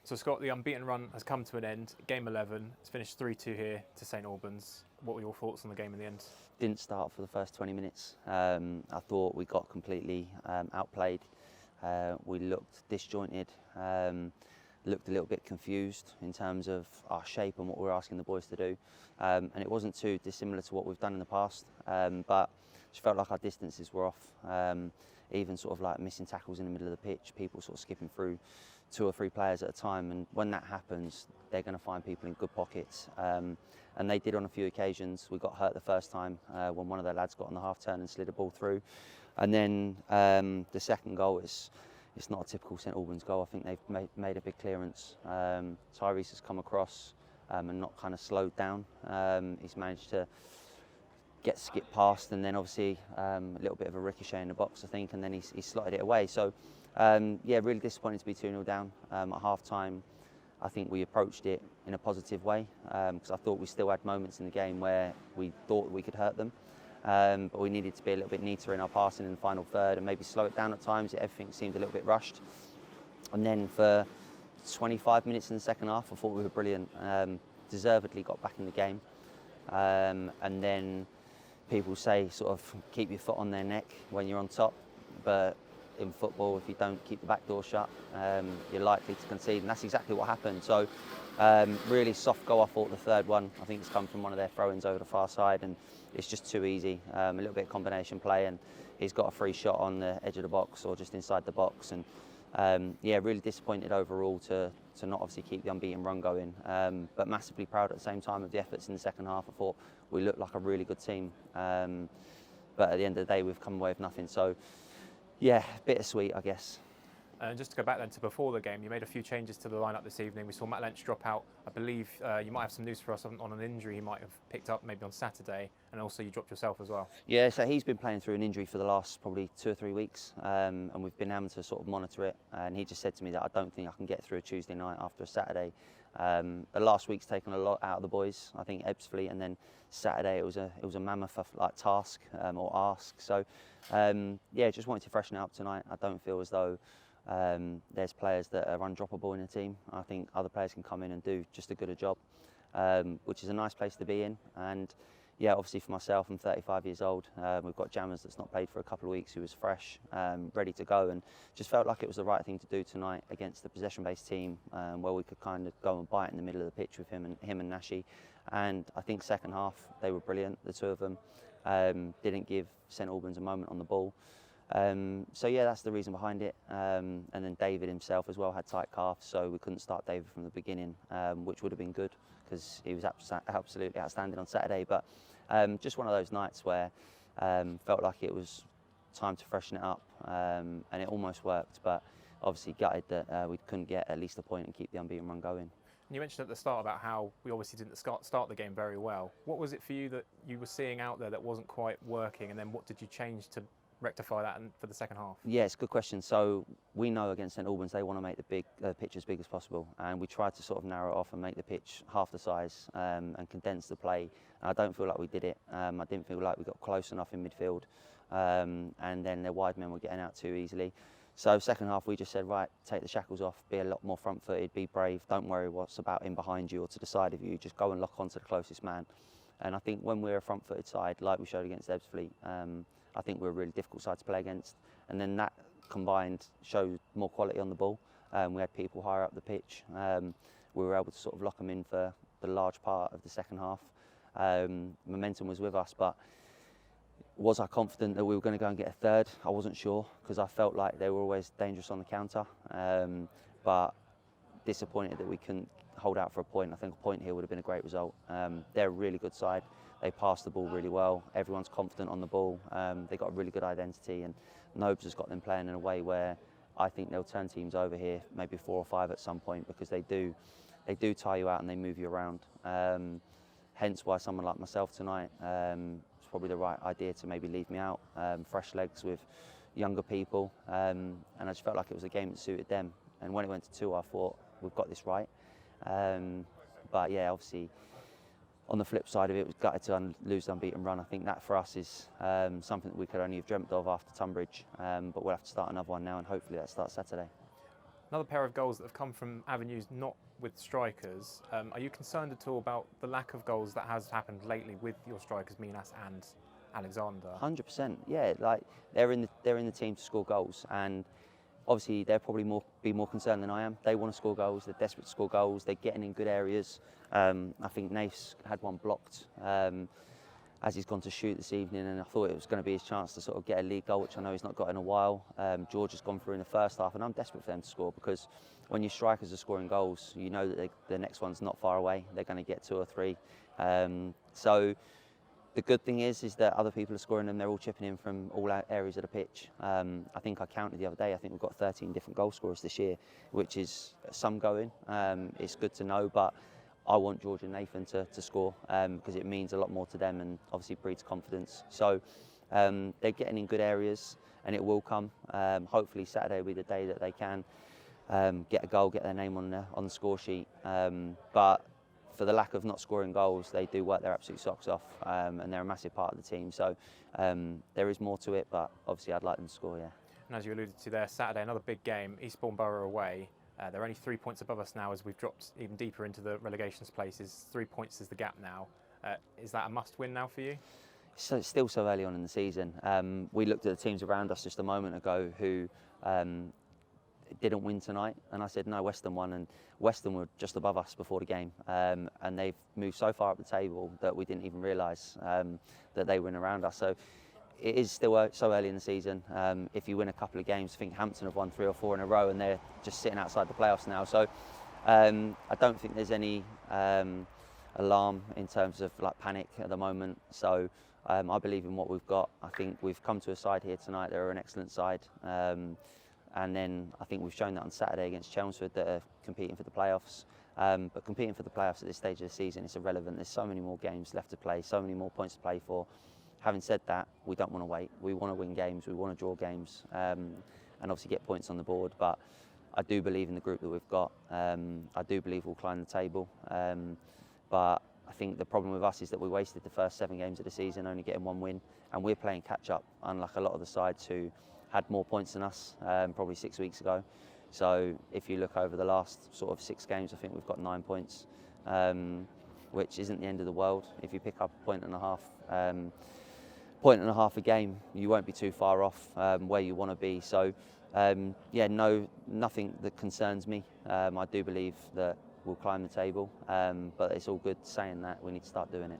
So Scott, the unbeaten run has come to an end. Game 11, it's finished 3-2 here to St Albans. What were your thoughts on the game in the end? Didn't start for the first 20 minutes. I thought we got completely outplayed. We looked disjointed, looked a little bit confused in terms of our shape and what we're asking the boys to do. And it wasn't too dissimilar to what we've done in the past, but just felt like our distances were off. Even sort of like missing tackles in the middle of the pitch, people sort of skipping through 2 or 3 players at a time, and when that happens they're going to find people in good pockets, and they did on a few occasions. We got hurt the first time when one of their lads got on the half turn and slid a ball through, and then the second goal it's not a typical St Albans goal. I think they've made a big clearance. Tyrese has come across and not kind of slowed down. He's managed to get skipped past, and then obviously a little bit of a ricochet in the box, I think, and then he slotted it away. So yeah, really disappointed to be 2-0 down at half time. I think we approached it in a positive way, because I thought we still had moments in the game where we thought we could hurt them, but we needed to be a little bit neater in our passing in the final third and maybe slow it down at times. Everything seemed a little bit rushed, and then for 25 minutes in the second half I thought we were brilliant. Deservedly got back in the game, and then people say sort of keep your foot on their neck when you're on top, but in football, if you don't keep the back door shut, you're likely to concede, and that's exactly what happened. So really soft goal, I thought, the third one. I think it's come from one of their throw-ins over the far side, and it's just too easy. A little bit of combination play, and he's got a free shot on the edge of the box or just inside the box, and yeah, really disappointed overall to not obviously keep the unbeaten run going, but massively proud at the same time of the efforts in the second half. I thought we looked like a really good team, but at the end of the day we've come away with nothing. So yeah, bittersweet, I guess. And just to go back then to before the game, you made a few changes to the lineup this evening. We saw Matt Lynch drop out. I believe you might have some news for us on an injury he might have picked up maybe on Saturday, and also you dropped yourself as well. Yeah, so he's been playing through an injury for the last probably 2 or 3 weeks, and we've been able to sort of monitor it, and he just said to me that I don't think I can get through a Tuesday night after a Saturday. The last week's taken a lot out of the boys, I think Ebbsfleet, and then Saturday it was a mammoth like task or ask. So yeah, just wanted to freshen it up tonight. I don't feel as though there's players that are undroppable in the team. I think other players can come in and do just as good a job, which is a nice place to be in. And yeah, obviously for myself, I'm 35 years old. We've got Jammers that's not played for a couple of weeks, who was fresh, ready to go, and just felt like it was the right thing to do tonight against the possession-based team, where we could kind of go and bite in the middle of the pitch with him and Nashi. And I think second half they were brilliant, the two of them. Didn't give St Albans a moment on the ball. So yeah, that's the reason behind it. And then David himself as well had tight calves, so we couldn't start David from the beginning, which would have been good because he was absolutely outstanding on Saturday. But just one of those nights where felt like it was time to freshen it up, and it almost worked, but obviously gutted that we couldn't get at least a point and keep the unbeaten run going. You mentioned at the start about how we obviously didn't start the game very well. What was it for you that you were seeing out there that wasn't quite working, and then what did you change to rectify that for the second half? Yeah, it's a good question. So we know against St Albans they want to make the pitch as big as possible, and we tried to sort of narrow it off and make the pitch half the size, and condense the play. And I don't feel like we did it. I didn't feel like we got close enough in midfield, and then their wide men were getting out too easily. So second half we just said, right, take the shackles off, be a lot more front-footed, be brave, don't worry what's about in behind you or to the side of you, just go and lock onto the closest man. And I think when we're a front-footed side, like we showed against Ebbsfleet, I think we're a really difficult side to play against. And then that combined showed more quality on the ball. We had people higher up the pitch. We were able to sort of lock them in for the large part of the second half. Momentum was with us, but was I confident that we were going to go and get a third? I wasn't sure, because I felt like they were always dangerous on the counter, but disappointed that we couldn't hold out for a point. I think a point here would have been a great result. They're a really good side. They pass the ball really well. Everyone's confident on the ball. They've got a really good identity, and Nobes has got them playing in a way where I think they'll turn teams over here, maybe 4 or 5 at some point, because they do tire you out and they move you around. Hence why someone like myself tonight, it's probably the right idea to maybe leave me out. Fresh legs with younger people, and I just felt like it was a game that suited them. And when it went to 2, I thought, we've got this right. But yeah, obviously, on the flip side of it, was gutted to lose the unbeaten run. I think that for us is something that we could only have dreamt of after Tunbridge, but we'll have to start another one now, and hopefully that starts Saturday. Another pair of goals that have come from avenues not with strikers. Are you concerned at all about the lack of goals that has happened lately with your strikers, Minas and Alexander? 100%. Yeah, like they're in the team to score goals, and obviously they're probably be more concerned than I am. They want to score goals. They're desperate to score goals. They're getting in good areas. I think Naif's had one blocked as he's gone to shoot this evening, and I thought it was going to be his chance to sort of get a league goal, which I know he's not got in a while. George has gone through in the first half, and I'm desperate for them to score, because when your strikers are scoring goals, you know that the next one's not far away. They're going to get 2 or 3. So the good thing is that other people are scoring them. They're all chipping in from all areas of the pitch. I think I counted the other day, I think we've got 13 different goal scorers this year, which is some going. It's good to know, but I want George and Nathan to score because it means a lot more to them, and obviously breeds confidence. So they're getting in good areas, and it will come. Hopefully Saturday will be the day that they can get a goal, get their name on the score sheet. But for the lack of not scoring goals, they do work their absolute socks off, and they're a massive part of the team. So there is more to it, but obviously I'd like them to score, yeah. And as you alluded to there, Saturday, another big game, Eastbourne Borough away. They're only 3 points above us now as we've dropped even deeper into the relegations places. 3 points is the gap now. Is that a must-win now for you? So it's still so early on in the season. We looked at the teams around us just a moment ago who didn't win tonight, and I said no, Western won, and Western were just above us before the game, and they've moved so far up the table that we didn't even realise that they were in around us. So it is still so early in the season. If you win a couple of games, I think Hampton have won 3 or 4 in a row, and they're just sitting outside the playoffs now. So I don't think there's any alarm in terms of like panic at the moment. So I believe in what we've got. I think we've come to a side here tonight. They're an excellent side. And then I think we've shown that on Saturday against Chelmsford, that are competing for the playoffs. But competing for the playoffs at this stage of the season is irrelevant. There's so many more games left to play, so many more points to play for. Having said that, we don't want to wait. We want to win games, we want to draw games, and obviously get points on the board. But I do believe in the group that we've got. I do believe we'll climb the table. But I think the problem with us is that we wasted the first 7 games of the season only getting 1 win, and we're playing catch up, unlike a lot of the sides who had more points than us probably 6 weeks ago. So if you look over the last sort of 6 games, I think we've got 9 points, which isn't the end of the world. If you pick up a point and a half a game, you won't be too far off where you want to be. So yeah, nothing that concerns me. I do believe that we'll climb the table, but it's all good saying that. We need to start doing it.